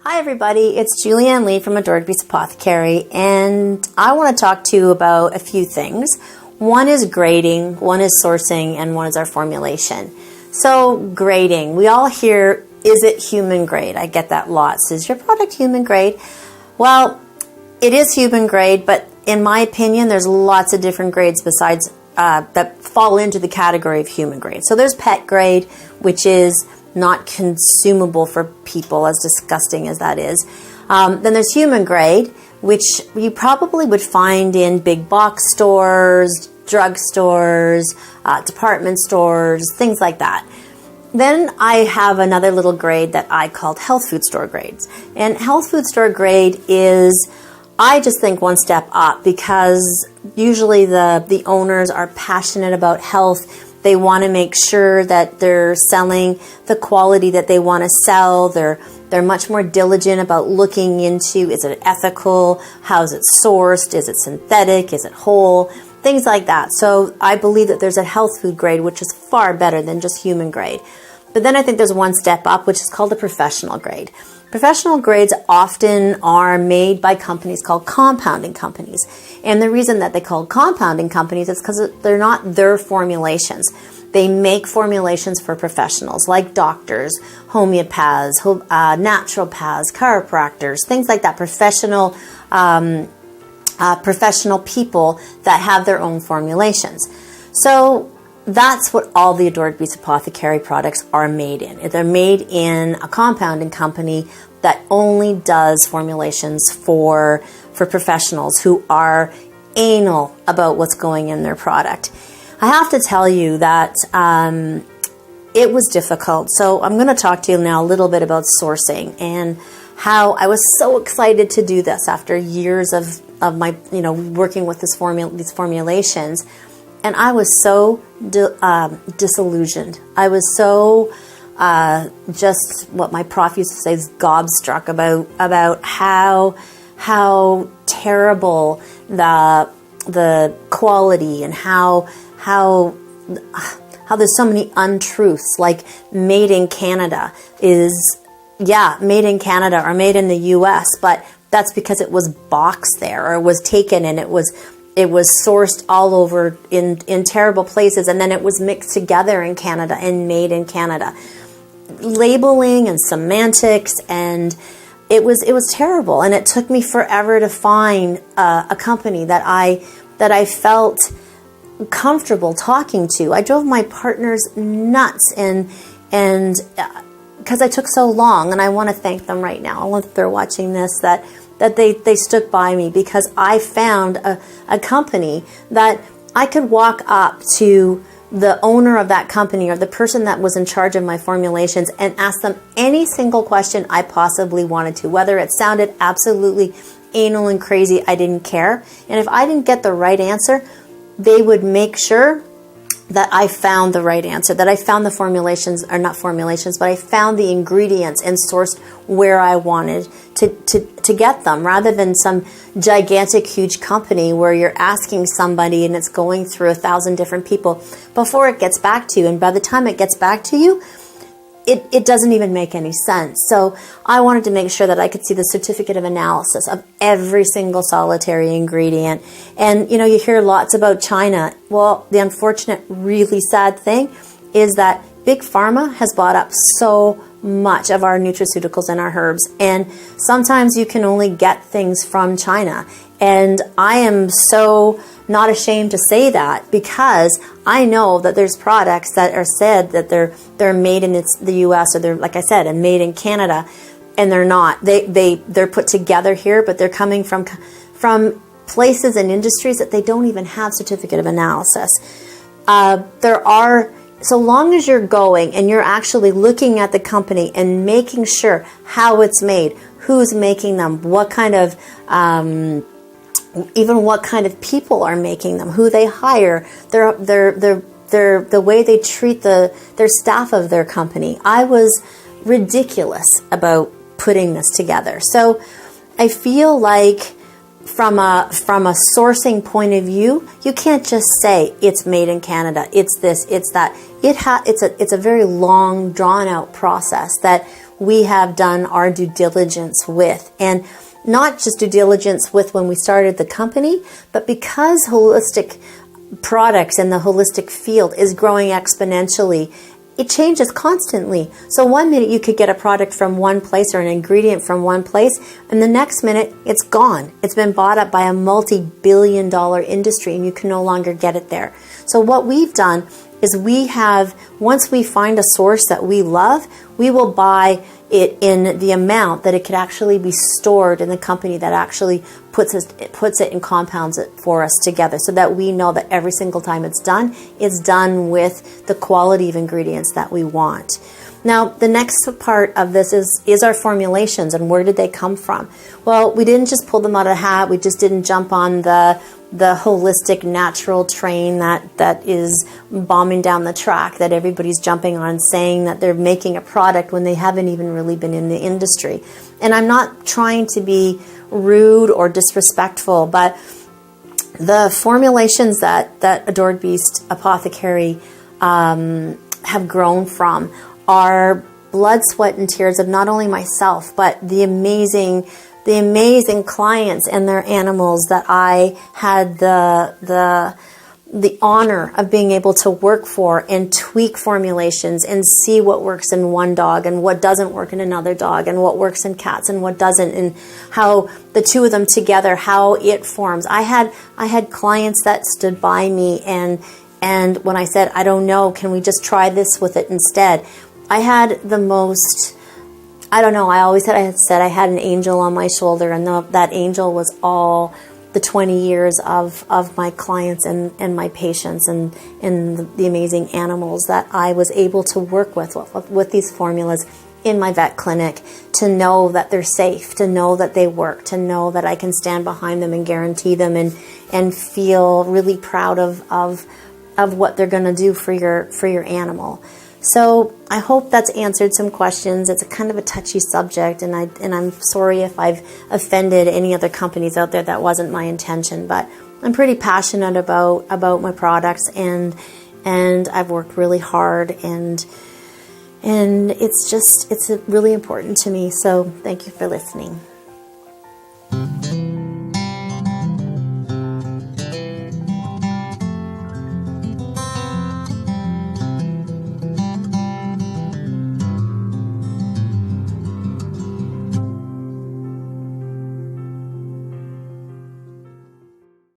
Hi everybody, it's Julianne Lee from Adored Beast Apothecary, and I want to talk to you about a few things. One is grading, one is sourcing, and one is our formulation. So grading, we all hear, is it human grade? I get that lots. Is your product human grade? Well, it is human grade, but in my opinion, there's lots of different grades besides that fall into the category of human grade. So there's pet grade, which is not consumable for people, as disgusting as that is. Then there's human grade, which you probably would find in big box stores, drugstores, department stores, things like that. Then I have another little grade that I called health food store grades. And health food store grade is, I just think, one step up, because usually the owners are passionate about health. They want to make sure that they're selling the quality that they want to sell. They're much more diligent about looking into, is it ethical? How is it sourced? Is it synthetic? Is it whole? Things like that. So I believe that there's a health food grade, which is far better than just human grade. But then I think there's one step up, which is called a professional grade. Professional grades often are made by companies called compounding companies. And the reason that they call compounding companies is because they're not their formulations. They make formulations for professionals like doctors, homeopaths, naturopaths, chiropractors, things like that, professional people that have their own formulations. So that's what all the Adored Beast Apothecary products are made in. They're made in a compounding company that only does formulations for professionals who are anal about what's going in their product. I have to tell you that it was difficult. So I'm going to talk to you now a little bit about sourcing and how I was so excited to do this after years of my working with these formulations. And I was so disillusioned. I was so just what my prof used to say is gobstruck about how terrible the quality and how there's so many untruths, like made in Canada is made in Canada or made in the US, but that's because it was boxed there or was taken and it was sourced all over in terrible places, and then it was mixed together in Canada and made in Canada. Labeling and semantics, and it was terrible, and it took me forever to find a company that I felt comfortable talking to. I drove my partners nuts, and because I took so long, and I want to thank them right now. I want that they're watching this, that they stuck by me, because I found a company that I could walk up to the owner of that company or the person that was in charge of my formulations and ask them any single question I possibly wanted to, whether it sounded absolutely anal and crazy. I didn't care. And if I didn't get the right answer, they would make sure that I found the right answer, that I found the formulations, or not formulations, but I found the ingredients and sourced where I wanted to get them, rather than some gigantic, huge company where you're asking somebody and it's going through 1,000 different people before it gets back to you. And by the time it gets back to you, it doesn't even make any sense. So I wanted to make sure that I could see the certificate of analysis of every single solitary ingredient. And, you hear lots about China. Well, the unfortunate, really sad thing is that Big Pharma has bought up so much of our nutraceuticals and our herbs. And sometimes you can only get things from China. And I am so not ashamed to say that, because I know that there's products that are said that they're made in the U.S. or they're, like I said, and made in Canada, and they're not. They're put together here, but they're coming from places and industries that they don't even have certificate of analysis. So long as you're going and you're actually looking at the company and making sure how it's made, who's making them, what kind of even what kind of people are making them, who they hire, the way they treat their staff of their company. I was ridiculous about putting this together. So I feel like from a sourcing point of view, you can't just say it's made in Canada, it's this, it's that. It's a very long, drawn out process that we have done our due diligence with. And not just due diligence with when we started the company, but because holistic products and the holistic field is growing exponentially, it changes constantly. So one minute you could get a product from one place or an ingredient from one place, and the next minute it's gone. It's been bought up by a multi-billion-dollar industry and you can no longer get it there. So what we've done is once we find a source that we love, we will buy it in the amount that it could actually be stored in the company that actually puts it and compounds it for us together, so that we know that every single time it's done with the quality of ingredients that we want. Now, the next part of this is our formulations, and where did they come from? Well, we didn't just pull them out of a hat. We just didn't jump on the holistic natural train that is bombing down the track, that everybody's jumping on, saying that they're making a product when they haven't even really been in the industry. And I'm not trying to be rude or disrespectful, but the formulations that Adored Beast Apothecary have grown from are blood, sweat, and tears of not only myself, but the amazing clients and their animals that I had the honor of being able to work for and tweak formulations and see what works in one dog and what doesn't work in another dog, and what works in cats and what doesn't, and how the two of them together, how it forms. I had clients that stood by me, and when I said, I don't know, can we just try this with it instead? I had the most, I don't know, I always said I had an angel on my shoulder, and that angel was all the 20 years of my clients and my patients and the amazing animals that I was able to work with these formulas in my vet clinic, to know that they're safe, to know that they work, to know that I can stand behind them and guarantee them and feel really proud of what they're going to do for your animal. So I hope that's answered some questions. It's a kind of a touchy subject, and I'm sorry if I've offended any other companies out there. That wasn't my intention, but I'm pretty passionate about my products, and I've worked really hard, and it's really important to me. So thank you for listening.